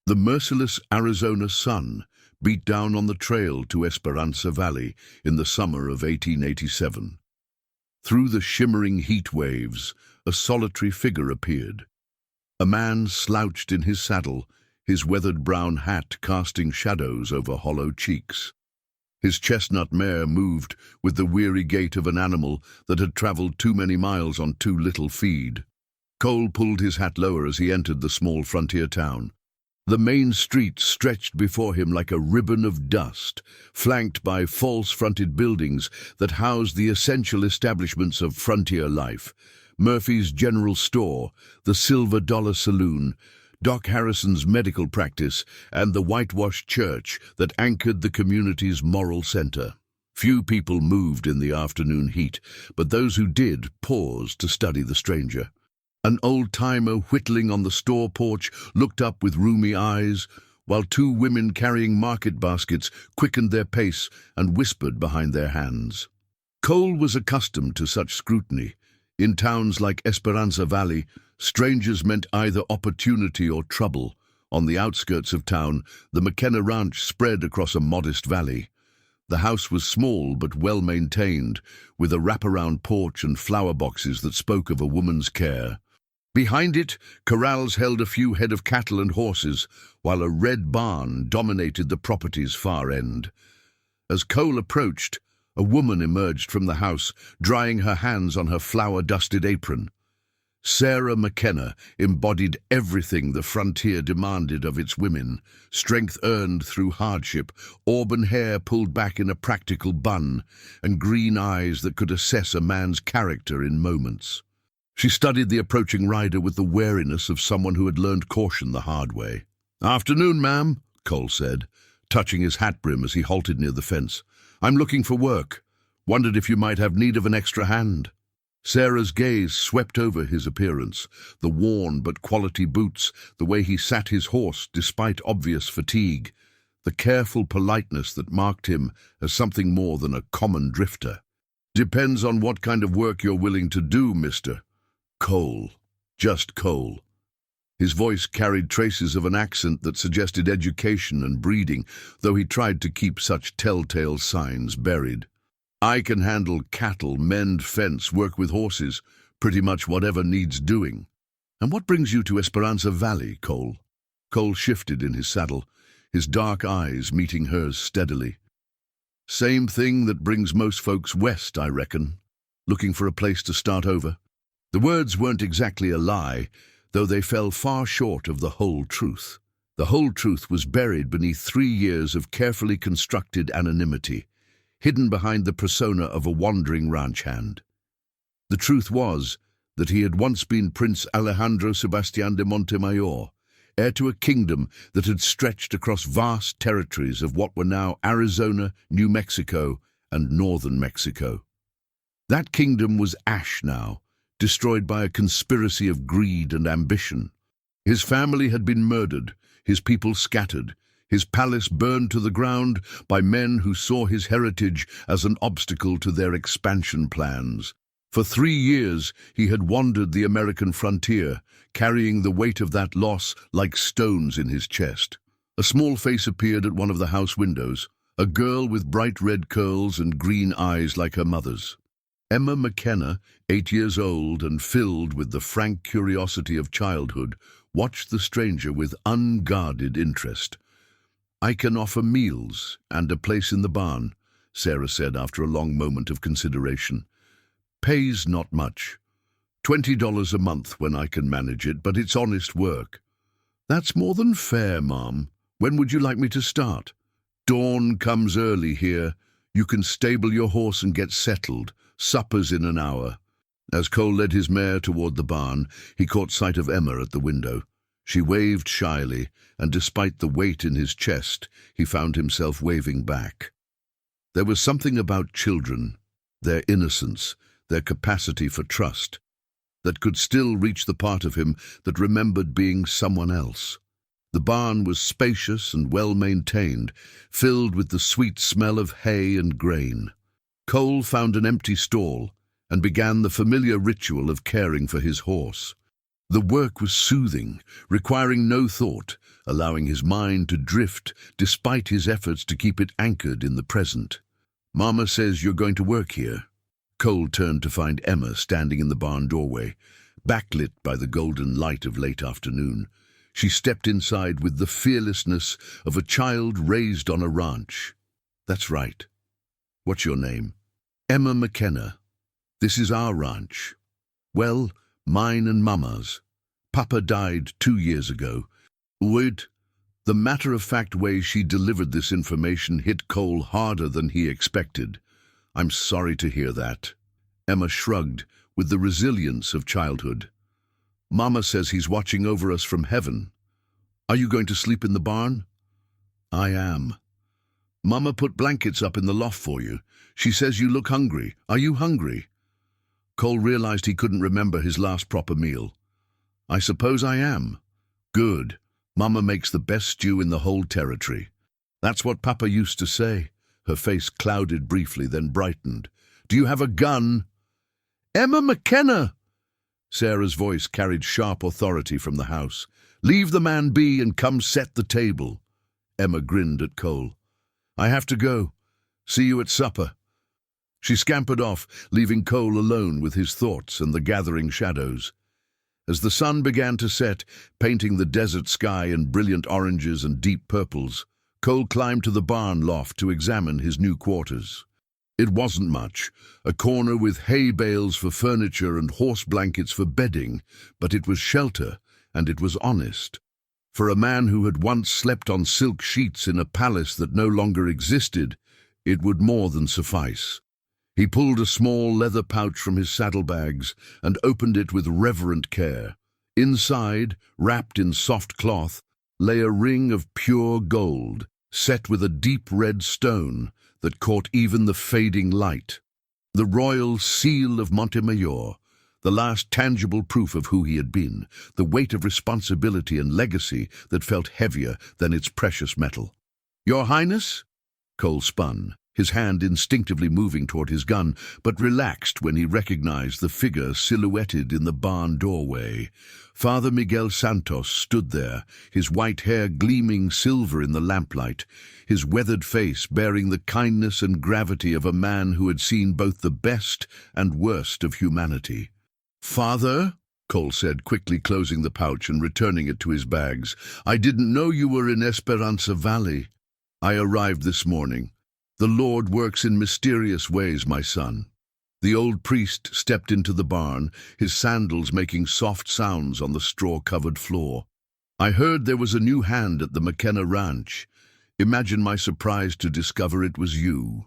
The merciless Arizona sun beat down on the trail to Espiranza Valley in the summer of 1887. Through the shimmering heat waves, a solitary figure appeared. A man slouched in his saddle, his weathered brown hat casting shadows over hollow cheeks. His chestnut mare moved with the weary gait of an animal that had traveled too many miles on too little feed. Cole pulled his hat lower as he entered the small frontier town. The main street stretched before him like a ribbon of dust, flanked by false-fronted buildings that housed the essential establishments of frontier life: Murphy's General Store, the Silver Dollar Saloon, Doc Harrison's medical practice, and the whitewashed church that anchored the community's moral center. Few people moved in the afternoon heat, but those who did paused to study the stranger. An old-timer whittling on the store porch looked up with rheumy eyes, while two women carrying market baskets quickened their pace and whispered behind their hands. Cole was accustomed to such scrutiny. In towns like Espiranza Valley, strangers meant either opportunity or trouble. On the outskirts of town, the McKenna Ranch spread across a modest valley. The house was small but well-maintained, with a wraparound porch and flower boxes that spoke of a woman's care. Behind it, corrals held a few head of cattle and horses, while a red barn dominated the property's far end. As Cole approached, a woman emerged from the house, drying her hands on her flour-dusted apron. Sarah McKenna embodied everything the frontier demanded of its women: strength earned through hardship, auburn hair pulled back in a practical bun, and green eyes that could assess a man's character in moments. She studied the approaching rider with the wariness of someone who had learned caution the hard way. "Afternoon, ma'am," Cole said, touching his hat brim as he halted near the fence. "I'm looking for work. Wondered if you might have need of an extra hand." Sarah's gaze swept over his appearance, the worn but quality boots, the way he sat his horse despite obvious fatigue, the careful politeness that marked him as something more than a common drifter. "Depends on what kind of work you're willing to do, mister." Cole. Just Cole. His voice carried traces of an accent that suggested education and breeding, though he tried to keep such telltale signs buried. "I can handle cattle, mend fence, work with horses, pretty much whatever needs doing." "And what brings you to Espiranza Valley, Cole?" Cole shifted in his saddle, his dark eyes meeting hers steadily. "Same thing that brings most folks west, I reckon. Looking for a place to start over." The words weren't exactly a lie, though they fell far short of the whole truth. The whole truth was buried beneath 3 years of carefully constructed anonymity, hidden behind the persona of a wandering ranch hand. The truth was that he had once been Prince Alejandro Sebastián de Montemayor, heir to a kingdom that had stretched across vast territories of what were now Arizona, New Mexico, and northern Mexico. That kingdom was ash now, destroyed by a conspiracy of greed and ambition. His family had been murdered, his people scattered, his palace burned to the ground by men who saw his heritage as an obstacle to their expansion plans. For 3 years he had wandered the American frontier, carrying the weight of that loss like stones in his chest. A small face appeared at one of the house windows, a girl with bright red curls and green eyes like her mother's. Emma McKenna, 8 years old and filled with the frank curiosity of childhood, watched the stranger with unguarded interest. "I can offer meals and a place in the barn," Sarah said after a long moment of consideration. "Pays not much. $20 a month when I can manage it, but it's honest work." "That's more than fair, Mom. When would you like me to start?" "Dawn comes early here. You can stable your horse and get settled. Supper's in an hour." As Cole led his mare toward the barn, he caught sight of Emma at the window. She waved shyly, and despite the weight in his chest, he found himself waving back. There was something about children, their innocence, their capacity for trust, that could still reach the part of him that remembered being someone else. The barn was spacious and well-maintained, filled with the sweet smell of hay and grain. Cole found an empty stall and began the familiar ritual of caring for his horse. The work was soothing, requiring no thought, allowing his mind to drift despite his efforts to keep it anchored in the present. "Mama says you're going to work here." Cole turned to find Emma standing in the barn doorway, backlit by the golden light of late afternoon. She stepped inside with the fearlessness of a child raised on a ranch. "That's right. What's your name?" "Emma McKenna. This is our ranch." "Well, mine and Mama's. Papa died 2 years ago." Wait. The matter-of-fact way she delivered this information hit Cole harder than he expected. "I'm sorry to hear that." Emma shrugged with the resilience of childhood. "Mama says he's watching over us from heaven. Are you going to sleep in the barn?" "I am." "Mama put blankets up in the loft for you. She says you look hungry. Are you hungry?" Cole realized he couldn't remember his last proper meal. "I suppose I am." "Good. Mama makes the best stew in the whole territory." "That's what Papa used to say." Her face clouded briefly, then brightened. "Do you have a gun?" "Emma McKenna!" Sarah's voice carried sharp authority from the house. "Leave the man be and come set the table." Emma grinned at Cole. "I have to go. See you at supper." She scampered off, leaving Cole alone with his thoughts and the gathering shadows. As the sun began to set, painting the desert sky in brilliant oranges and deep purples, Cole climbed to the barn loft to examine his new quarters. It wasn't much, a corner with hay bales for furniture and horse blankets for bedding, but it was shelter, and it was honest. For a man who had once slept on silk sheets in a palace that no longer existed, it would more than suffice. He pulled a small leather pouch from his saddlebags and opened it with reverent care. Inside, wrapped in soft cloth, lay a ring of pure gold, set with a deep red stone that caught even the fading light. The royal seal of Montemayor, the last tangible proof of who he had been, the weight of responsibility and legacy that felt heavier than its precious metal. "Your Highness?" Cole spun, his hand instinctively moving toward his gun, but relaxed when he recognized the figure silhouetted in the barn doorway. Father Miguel Santos stood there, his white hair gleaming silver in the lamplight, his weathered face bearing the kindness and gravity of a man who had seen both the best and worst of humanity. "Father," Cole said, quickly closing the pouch and returning it to his bags, "I didn't know you were in Espiranza Valley." "I arrived this morning. The Lord works in mysterious ways, my son." The old priest stepped into the barn, his sandals making soft sounds on the straw-covered floor. "I heard there was a new hand at the McKenna Ranch. Imagine my surprise to discover it was you."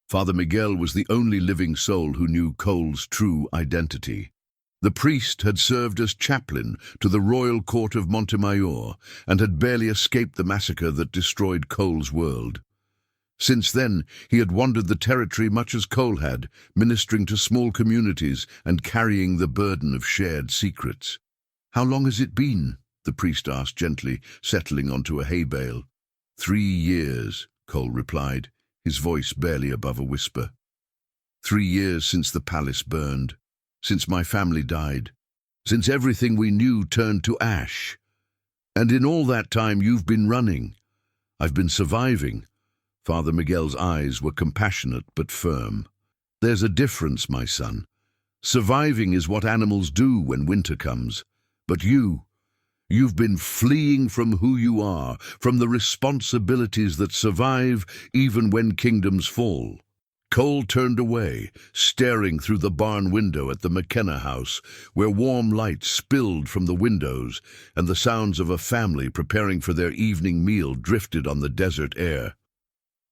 Father Miguel was the only living soul who knew Cole's true identity. The priest had served as chaplain to the royal court of Montemayor and had barely escaped the massacre that destroyed Cole's world. Since then, he had wandered the territory much as Cole had, ministering to small communities and carrying the burden of shared secrets. "How long has it been?" the priest asked gently, settling onto a hay bale. 3 years, Cole replied, his voice barely above a whisper. 3 years since the palace burned, since my family died, since everything we knew turned to ash. And in all that time you've been running. I've been surviving." Father Miguel's eyes were compassionate but firm. "There's a difference, my son. Surviving is what animals do when winter comes. But you've been fleeing from who you are, from the responsibilities that survive even when kingdoms fall." Cole turned away, staring through the barn window at the McKenna house, where warm light spilled from the windows and the sounds of a family preparing for their evening meal drifted on the desert air.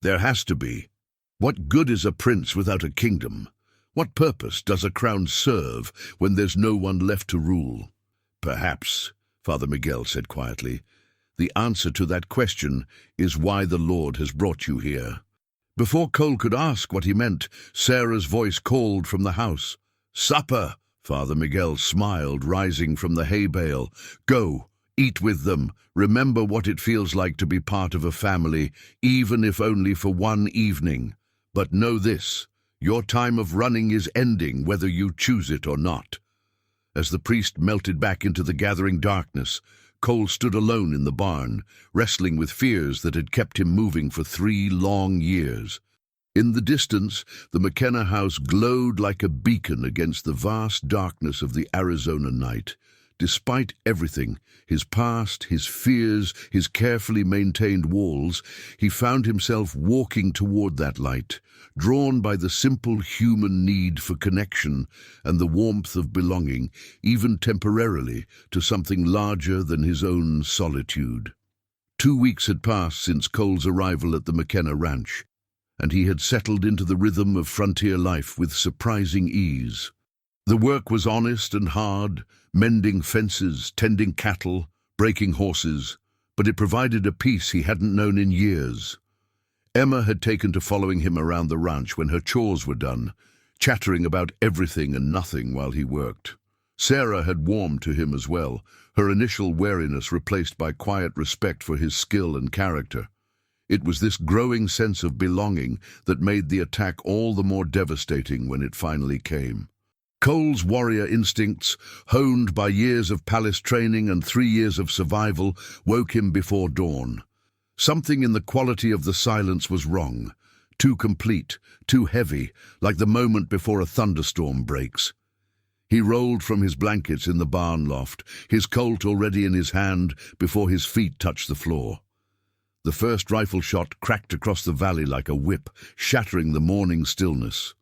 There has to be. What good is a prince without a kingdom? What purpose does a crown serve when there's no one left to rule? "Perhaps," Father Miguel said quietly, "the answer to that question is why the Lord has brought you here." Before Cole could ask what he meant, Sarah's voice called from the house. "Supper!" Father Miguel smiled, rising from the hay bale. "Go. Eat with them. Remember what it feels like to be part of a family, even if only for one evening. But know this, your time of running is ending whether you choose it or not." As the priest melted back into the gathering darkness, Cole stood alone in the barn, wrestling with fears that had kept him moving for 3 long years. In the distance, the McKenna house glowed like a beacon against the vast darkness of the Arizona night. Despite everything, his past, his fears, his carefully maintained walls, he found himself walking toward that light, drawn by the simple human need for connection and the warmth of belonging, even temporarily, to something larger than his own solitude. 2 weeks had passed since Cole's arrival at the McKenna ranch, and he had settled into the rhythm of frontier life with surprising ease. The work was honest and hard, mending fences, tending cattle, breaking horses, but it provided a peace he hadn't known in years. Emma had taken to following him around the ranch when her chores were done, chattering about everything and nothing while he worked. Sarah had warmed to him as well, her initial wariness replaced by quiet respect for his skill and character. It was this growing sense of belonging that made the attack all the more devastating when it finally came. Cole's warrior instincts, honed by years of palace training and 3 years of survival, woke him before dawn. Something in the quality of the silence was wrong, too complete, too heavy, like the moment before a thunderstorm breaks. He rolled from his blankets in the barn loft, his Colt already in his hand before his feet touched the floor. The first rifle shot cracked across the valley like a whip, shattering the morning stillness.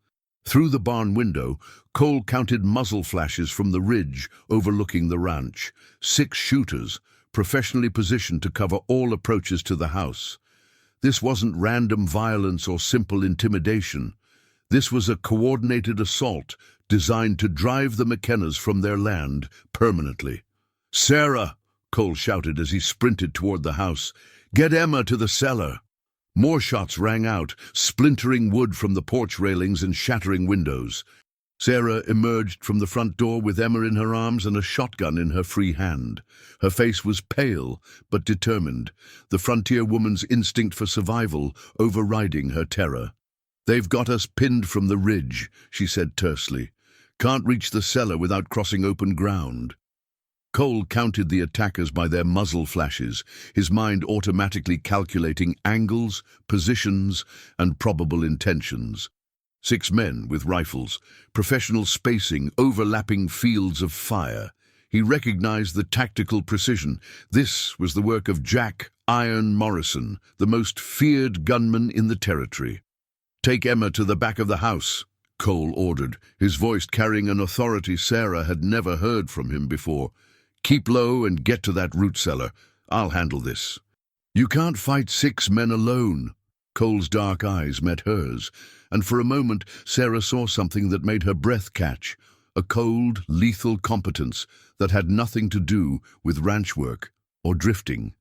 Through the barn window, Cole counted muzzle flashes from the ridge overlooking the ranch. 6 shooters, professionally positioned to cover all approaches to the house. This wasn't random violence or simple intimidation. This was a coordinated assault designed to drive the McKennas from their land permanently. "Sarah!" Cole shouted as he sprinted toward the house. "Get Emma to the cellar!" More shots rang out, splintering wood from the porch railings and shattering windows. Sarah emerged from the front door with Emma in her arms and a shotgun in her free hand. Her face was pale but determined, the frontier woman's instinct for survival overriding her terror. "They've got us pinned from the ridge," she said tersely. "Can't reach the cellar without crossing open ground." Cole counted the attackers by their muzzle flashes, his mind automatically calculating angles, positions, and probable intentions. 6 men with rifles, professional spacing, overlapping fields of fire. He recognized the tactical precision. This was the work of Jack "Iron" Morrison, the most feared gunman in the territory. "Take Emma to the back of the house," Cole ordered, his voice carrying an authority Sarah had never heard from him before. "Keep low and get to that root cellar. I'll handle this." "You can't fight 6 men alone." Cole's dark eyes met hers, and for a moment Sarah saw something that made her breath catch, a cold, lethal competence that had nothing to do with ranch work or drifting.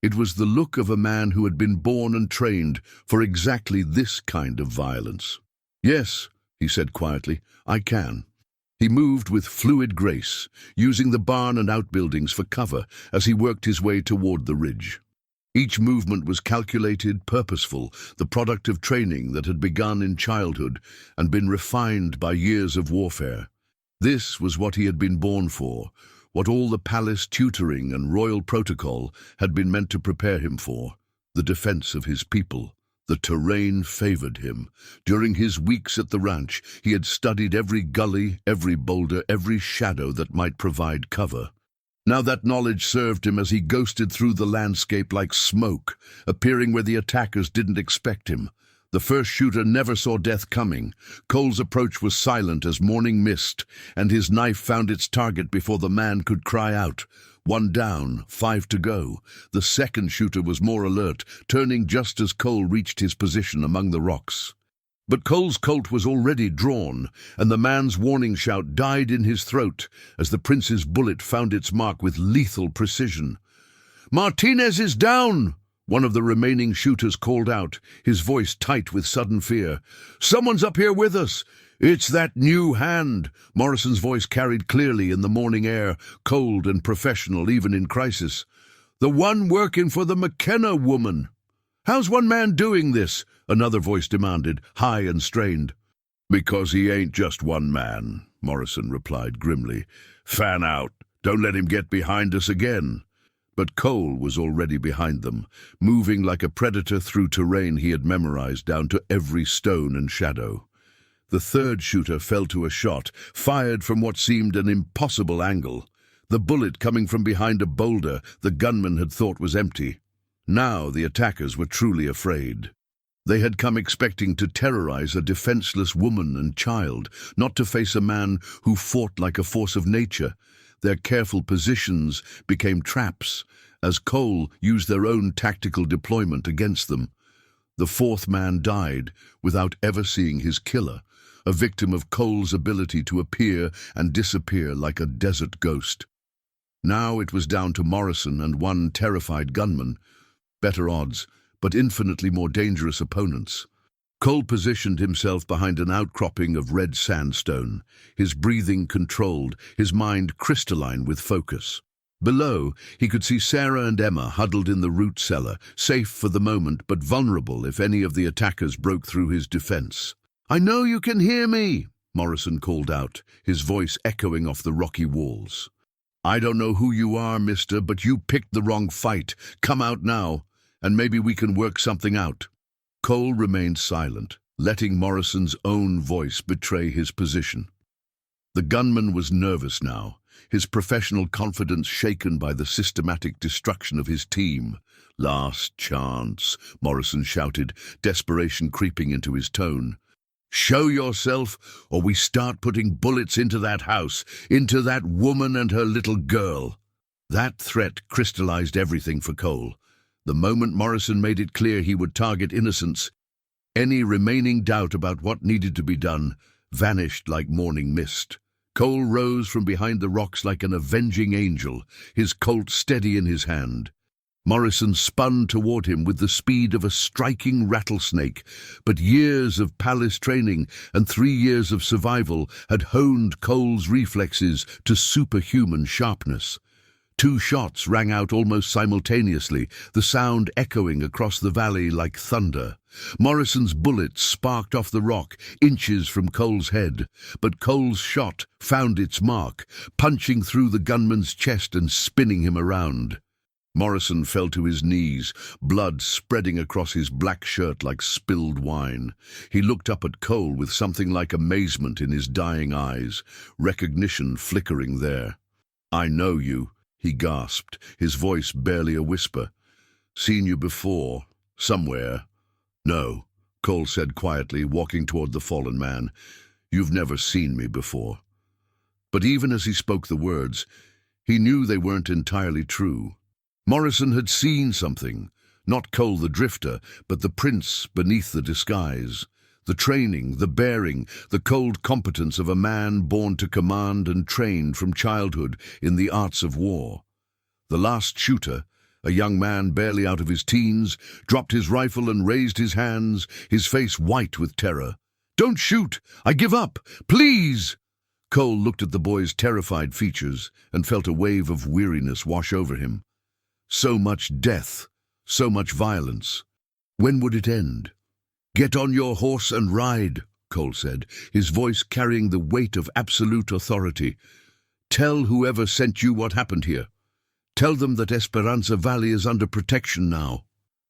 It was the look of a man who had been born and trained for exactly this kind of violence. "Yes," he said quietly, "I can." He moved with fluid grace, using the barn and outbuildings for cover as he worked his way toward the ridge. Each movement was calculated, purposeful, the product of training that had begun in childhood and been refined by years of warfare. This was what he had been born for, what all the palace tutoring and royal protocol had been meant to prepare him for, the defense of his people. The terrain favored him. During his weeks at the ranch, he had studied every gully, every boulder, every shadow that might provide cover. Now that knowledge served him as he ghosted through the landscape like smoke, appearing where the attackers didn't expect him. The first shooter never saw death coming. Cole's approach was silent as morning mist, and his knife found its target before the man could cry out. 1 down, 5 to go. The second shooter was more alert, turning just as Cole reached his position among the rocks. But Cole's Colt was already drawn, and the man's warning shout died in his throat as the prince's bullet found its mark with lethal precision. "Martinez is down!" One of the remaining shooters called out, his voice tight with sudden fear. "Someone's up here with us! It's that new hand!" Morrison's voice carried clearly in the morning air, cold and professional even in crisis. "The one working for the McKenna woman!" "How's one man doing this?" another voice demanded, high and strained. "Because he ain't just one man," Morrison replied grimly. "Fan out. Don't let him get behind us again." But Cole was already behind them, moving like a predator through terrain he had memorized down to every stone and shadow. The third shooter fell to a shot, fired from what seemed an impossible angle. The bullet coming from behind a boulder the gunman had thought was empty. Now the attackers were truly afraid. They had come expecting to terrorize a defenseless woman and child, not to face a man who fought like a force of nature. Their careful positions became traps, as Cole used their own tactical deployment against them. The fourth man died without ever seeing his killer, a victim of Cole's ability to appear and disappear like a desert ghost. Now it was down to Morrison and one terrified gunman. Better odds, but infinitely more dangerous opponents. Cole positioned himself behind an outcropping of red sandstone, his breathing controlled, his mind crystalline with focus. Below, he could see Sarah and Emma huddled in the root cellar, safe for the moment but vulnerable if any of the attackers broke through his defense. "I know you can hear me," Morrison called out, his voice echoing off the rocky walls. "I don't know who you are, mister, but you picked the wrong fight. Come out now, and maybe we can work something out." Cole remained silent, letting Morrison's own voice betray his position. The gunman was nervous now, his professional confidence shaken by the systematic destruction of his team. "Last chance," Morrison shouted, desperation creeping into his tone. "Show yourself, or we start putting bullets into that house, into that woman and her little girl." That threat crystallized everything for Cole. The moment Morrison made it clear he would target innocents, any remaining doubt about what needed to be done vanished like morning mist. Cole rose from behind the rocks like an avenging angel, his Colt steady in his hand. Morrison spun toward him with the speed of a striking rattlesnake, but years of palace training and 3 years of survival had honed Cole's reflexes to superhuman sharpness. 2 shots rang out almost simultaneously, the sound echoing across the valley like thunder. Morrison's bullet sparked off the rock, inches from Cole's head, but Cole's shot found its mark, punching through the gunman's chest and spinning him around. Morrison fell to his knees, blood spreading across his black shirt like spilled wine. He looked up at Cole with something like amazement in his dying eyes, recognition flickering there. "I know you," he gasped, his voice barely a whisper. "Seen you before, somewhere." "No," Cole said quietly, walking toward the fallen man. "You've never seen me before." But even as he spoke the words, he knew they weren't entirely true. Morrison had seen something, not Cole the drifter, but the prince beneath the disguise. The training, the bearing, the cold competence of a man born to command and trained from childhood in the arts of war. The last shooter, a young man barely out of his teens, dropped his rifle and raised his hands, his face white with terror. "Don't shoot! I give up! Please!" Cole looked at the boy's terrified features and felt a wave of weariness wash over him. So much death, so much violence. When would it end? "Get on your horse and ride," Cole said, his voice carrying the weight of absolute authority. "Tell whoever sent you what happened here. Tell them that Espiranza Valley is under protection now."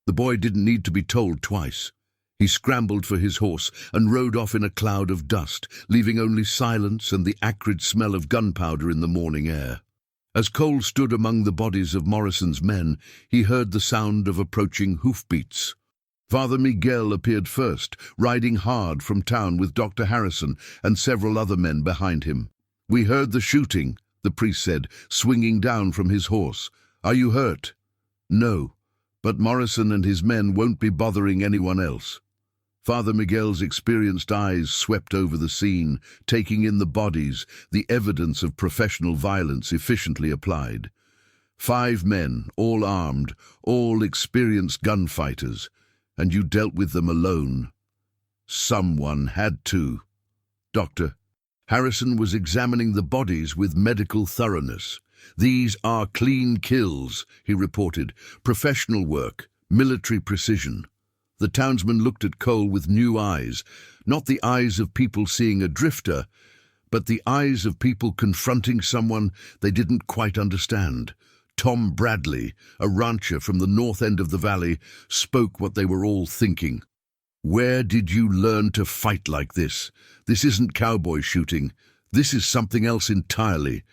The boy didn't need to be told twice. He scrambled for his horse and rode off in a cloud of dust, leaving only silence and the acrid smell of gunpowder in the morning air. As Cole stood among the bodies of Morrison's men, he heard the sound of approaching hoofbeats. Father Miguel appeared first, riding hard from town with Dr. Harrison and several other men behind him. "We heard the shooting," the priest said, swinging down from his horse. "Are you hurt?" "No, but Morrison and his men won't be bothering anyone else." Father Miguel's experienced eyes swept over the scene, taking in the bodies, the evidence of professional violence efficiently applied. 5 men, all armed, all experienced gunfighters, and you dealt with them alone. Someone had to. Doctor Harrison was examining the bodies with medical thoroughness. "These are clean kills," he reported. "Professional work, military precision." The townsman looked at Cole with new eyes, not the eyes of people seeing a drifter, but the eyes of people confronting someone they didn't quite understand. Tom Bradley, a rancher from the north end of the valley, spoke what they were all thinking. "Where did you learn to fight like this? This isn't cowboy shooting. This is something else entirely."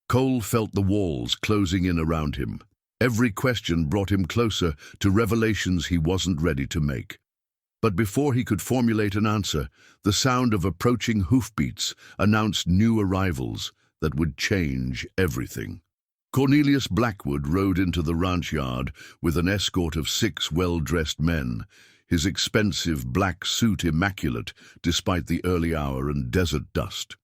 Cole felt the walls closing in around him. Every question brought him closer to revelations he wasn't ready to make. But before he could formulate an answer, the sound of approaching hoofbeats announced new arrivals that would change everything. Cornelius Blackwood rode into the ranch yard with an escort of 6 well-dressed men, his expensive black suit immaculate despite the early hour and desert dust.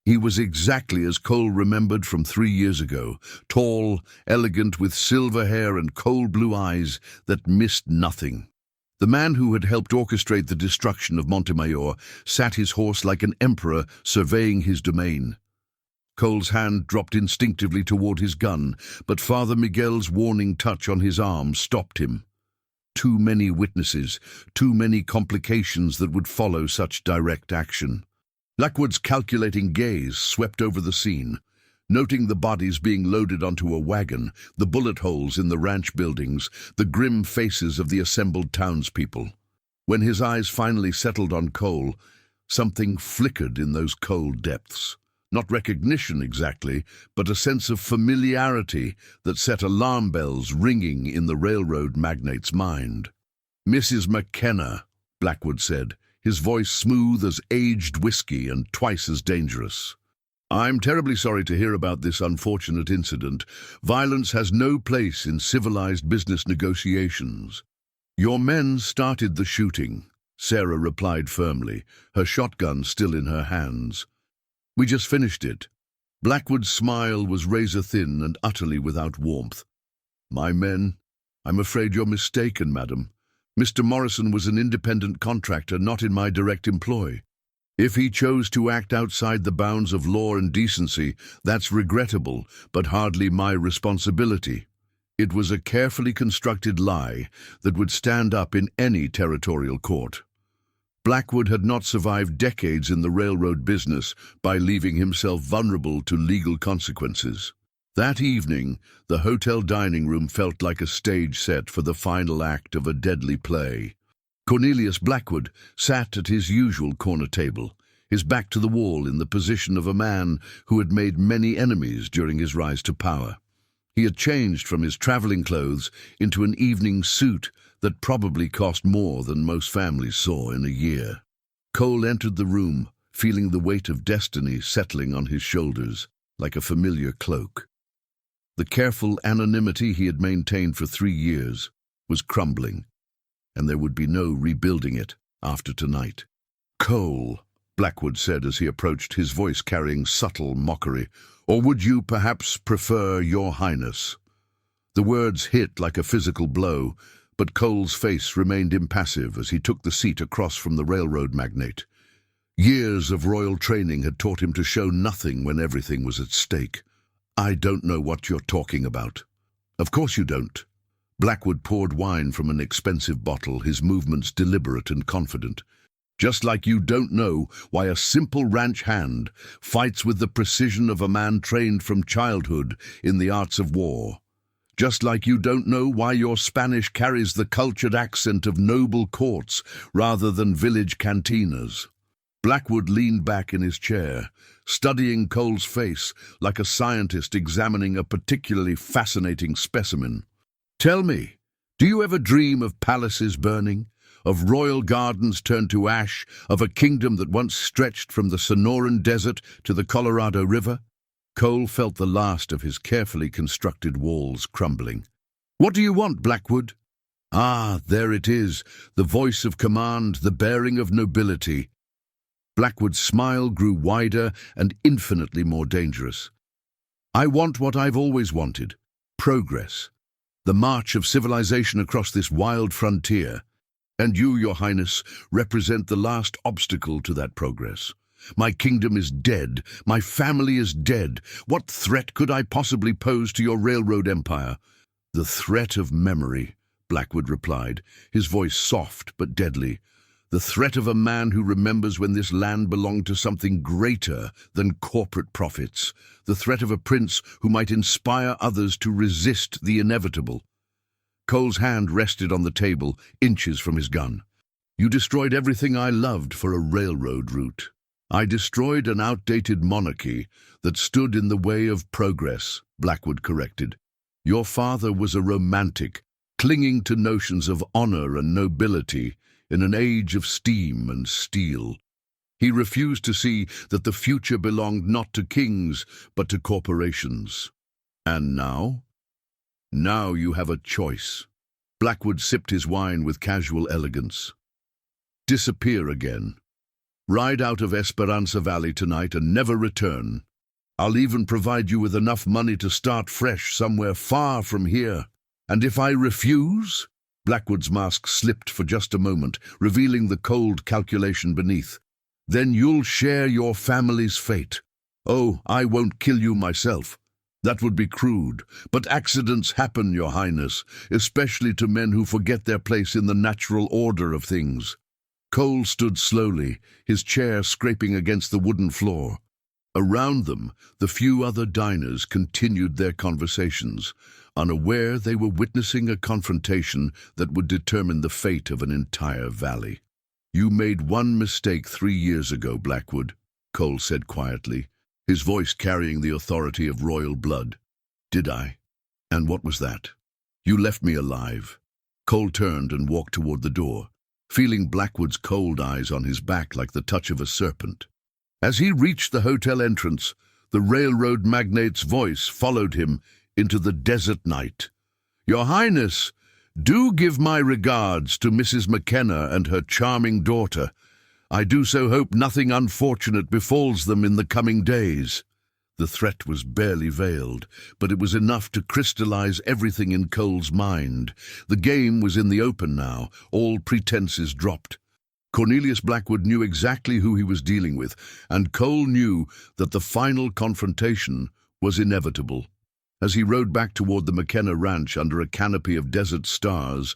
He was exactly as Cole remembered from 3 years ago, tall, elegant, with silver hair and cold blue eyes that missed nothing. The man who had helped orchestrate the destruction of Montemayor sat his horse like an emperor surveying his domain. Cole's hand dropped instinctively toward his gun, but Father Miguel's warning touch on his arm stopped him. Too many witnesses, too many complications that would follow such direct action. Blackwood's calculating gaze swept over the scene, noting the bodies being loaded onto a wagon, the bullet holes in the ranch buildings, the grim faces of the assembled townspeople. When his eyes finally settled on Cole, something flickered in those cold depths. Not recognition exactly, but a sense of familiarity that set alarm bells ringing in the railroad magnate's mind. "Mrs. McKenna," Blackwood said, his voice smooth as aged whiskey and twice as dangerous. "I'm terribly sorry to hear about this unfortunate incident. Violence has no place in civilized business negotiations." "Your men started the shooting," Sarah replied firmly, her shotgun still in her hands. "We just finished it." Blackwood's smile was razor-thin and utterly without warmth. "My men? I'm afraid you're mistaken, madam. Mr. Morrison was an independent contractor, not in my direct employ. If he chose to act outside the bounds of law and decency, that's regrettable, but hardly my responsibility. It was a carefully constructed lie that would stand up in any territorial court." Blackwood had not survived decades in the railroad business by leaving himself vulnerable to legal consequences. That evening, the hotel dining room felt like a stage set for the final act of a deadly play. Cornelius Blackwood sat at his usual corner table, his back to the wall in the position of a man who had made many enemies during his rise to power. He had changed from his traveling clothes into an evening suit that probably cost more than most families saw in a year. Cole entered the room, feeling the weight of destiny settling on his shoulders like a familiar cloak. The careful anonymity he had maintained for 3 years was crumbling, and there would be no rebuilding it after tonight. "Cole," Blackwood said as he approached, his voice carrying subtle mockery, "or would you perhaps prefer Your Highness?" The words hit like a physical blow, but Cole's face remained impassive as he took the seat across from the railroad magnate. Years of royal training had taught him to show nothing when everything was at stake. "I don't know what you're talking about." "Of course you don't." Blackwood poured wine from an expensive bottle, his movements deliberate and confident. "Just like you don't know why a simple ranch hand fights with the precision of a man trained from childhood in the arts of war. Just like you don't know why your Spanish carries the cultured accent of noble courts rather than village cantinas." Blackwood leaned back in his chair, studying Cole's face like a scientist examining a particularly fascinating specimen. "Tell me, do you ever dream of palaces burning, of royal gardens turned to ash, of a kingdom that once stretched from the Sonoran Desert to the Colorado River?" Cole felt the last of his carefully constructed walls crumbling. "What do you want, Blackwood?" "Ah, there it is, the voice of command, the bearing of nobility." Blackwood's smile grew wider and infinitely more dangerous. "I want what I've always wanted, progress, the march of civilization across this wild frontier. And you, Your Highness, represent the last obstacle to that progress. My kingdom is dead, my family is dead. What threat could I possibly pose to your railroad empire?" "The threat of memory," Blackwood replied, his voice soft but deadly. The threat of a man who remembers when this land belonged to something greater than corporate profits. The threat of a prince who might inspire others to resist the inevitable. Cole's hand rested on the table, inches from his gun. You destroyed everything I loved for a railroad route. I destroyed an outdated monarchy that stood in the way of progress, Blackwood corrected. Your father was a romantic, clinging to notions of honor and nobility in an age of steam and steel. He refused to see that the future belonged not to kings, but to corporations. And now? Now you have a choice. Blackwood sipped his wine with casual elegance. Disappear again. Ride out of Espiranza Valley tonight and never return. I'll even provide you with enough money to start fresh somewhere far from here. And if I refuse? Blackwood's mask slipped for just a moment, revealing the cold calculation beneath. Then you'll share your family's fate. Oh, I won't kill you myself. That would be crude, but accidents happen, Your Highness, especially to men who forget their place in the natural order of things. Cole stood slowly, his chair scraping against the wooden floor. Around them, the few other diners continued their conversations, unaware they were witnessing a confrontation that would determine the fate of an entire valley. You made one mistake 3 years ago, Blackwood, Cole said quietly, his voice carrying the authority of royal blood. Did I? And what was that? You left me alive. Cole turned and walked toward the door, feeling Blackwood's cold eyes on his back like the touch of a serpent. As he reached the hotel entrance, the railroad magnate's voice followed him into the desert night. Your Highness, do give my regards to Mrs. McKenna and her charming daughter. I do so hope nothing unfortunate befalls them in the coming days. The threat was barely veiled, but it was enough to crystallize everything in Cole's mind. The game was in the open now, all pretenses dropped. Cornelius Blackwood knew exactly who he was dealing with, and Cole knew that the final confrontation was inevitable. As he rode back toward the McKenna ranch under a canopy of desert stars,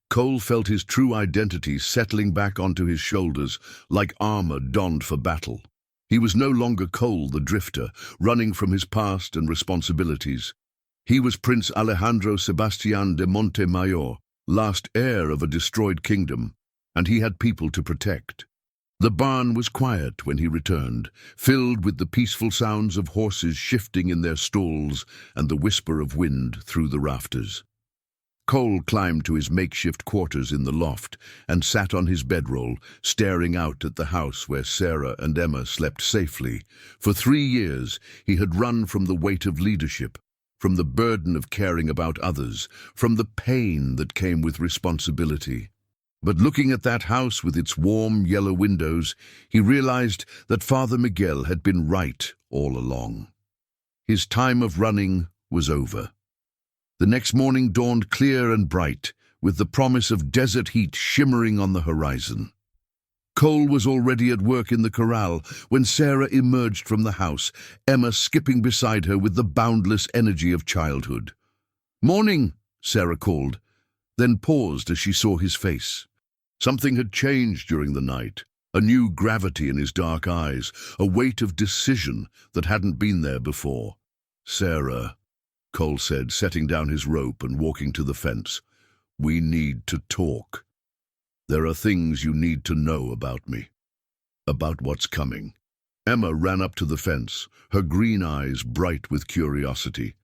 Cole felt his true identity settling back onto his shoulders like armor donned for battle. He was no longer Cole the drifter, running from his past and responsibilities. He was Prince Alejandro Sebastián de Montemayor, last heir of a destroyed kingdom, and he had people to protect. The barn was quiet when he returned, filled with the peaceful sounds of horses shifting in their stalls and the whisper of wind through the rafters. Cole climbed to his makeshift quarters in the loft and sat on his bedroll, staring out at the house where Sarah and Emma slept safely. For 3 years, he had run from the weight of leadership, from the burden of caring about others, from the pain that came with responsibility. But looking at that house with its warm yellow windows, he realized that Father Miguel had been right all along. His time of running was over. The next morning dawned clear and bright, with the promise of desert heat shimmering on the horizon. Cole was already at work in the corral when Sarah emerged from the house, Emma skipping beside her with the boundless energy of childhood. "Morning," Sarah called, then paused as she saw his face. Something had changed during the night, a new gravity in his dark eyes, a weight of decision that hadn't been there before. "Sarah," Cole said, setting down his rope and walking to the fence, "we need to talk. There are things you need to know about me, about what's coming." Emma ran up to the fence, her green eyes bright with curiosity.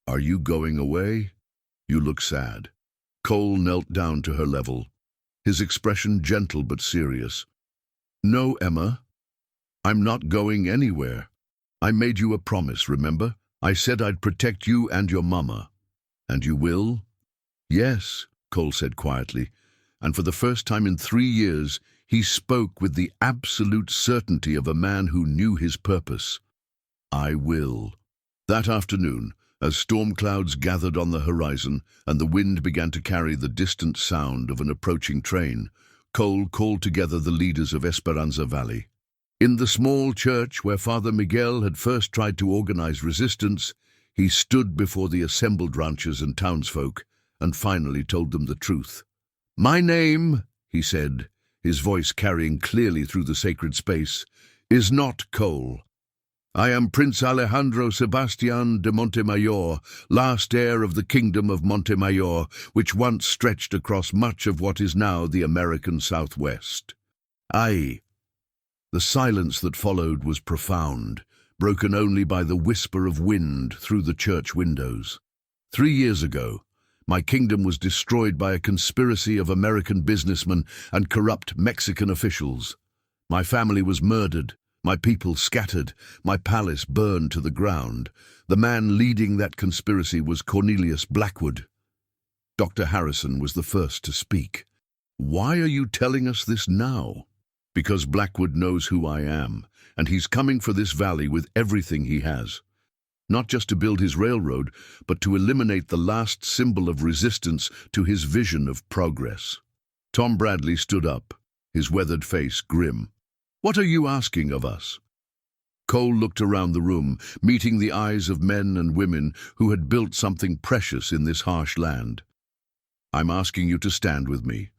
"Are you going away? You look sad." Cole knelt down to her level, his expression gentle but serious. "No, Emma. I'm not going anywhere. I made you a promise, remember? I said I'd protect you and your mama. And you will?" "Yes," Cole said quietly, and for the first time in 3 years, he spoke with the absolute certainty of a man who knew his purpose. "I will." That afternoon, as storm clouds gathered on the horizon and the wind began to carry the distant sound of an approaching train, Cole called together the leaders of Espiranza Valley. In the small church where Father Miguel had first tried to organize resistance, he stood before the assembled ranchers and townsfolk and finally told them the truth. "My name," he said, his voice carrying clearly through the sacred space, "is not Cole. I am Prince Alejandro Sebastian de Montemayor, last heir of the kingdom of Montemayor, which once stretched across much of what is now the American Southwest." Aye. The silence that followed was profound, broken only by the whisper of wind through the church windows. 3 years ago, my kingdom was destroyed by a conspiracy of American businessmen and corrupt Mexican officials. My family was murdered, my people scattered, my palace burned to the ground. The man leading that conspiracy was Cornelius Blackwood. Dr. Harrison was the first to speak. "Why are you telling us this now?" "Because Blackwood knows who I am, and he's coming for this valley with everything he has. Not just to build his railroad, but to eliminate the last symbol of resistance to his vision of progress." Tom Bradley stood up, his weathered face grim. "What are you asking of us?" Cole looked around the room, meeting the eyes of men and women who had built something precious in this harsh land. "I'm asking you to stand with me.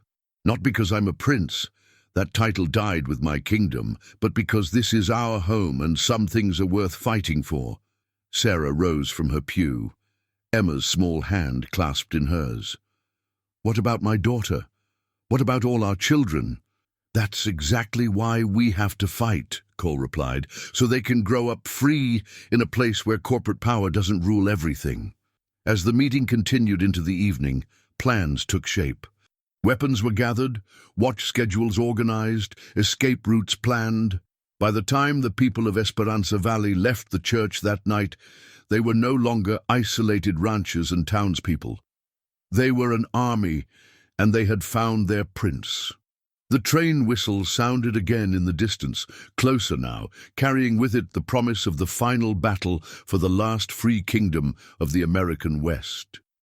Not because I'm a prince. That title died with my kingdom, but because this is our home and some things are worth fighting for." Sarah rose from her pew, Emma's small hand clasped in hers. "What about my daughter? What about all our children?" "That's exactly why we have to fight," Cole replied, "so they can grow up free in a place where corporate power doesn't rule everything." As the meeting continued into the evening, plans took shape. Weapons were gathered, watch schedules organized, escape routes planned. By the time the people of Espiranza Valley left the church that night, they were no longer isolated ranchers and townspeople. They were an army, and they had found their prince. The train whistle sounded again in the distance, closer now, carrying with it the promise of the final battle for the last free kingdom of the American West.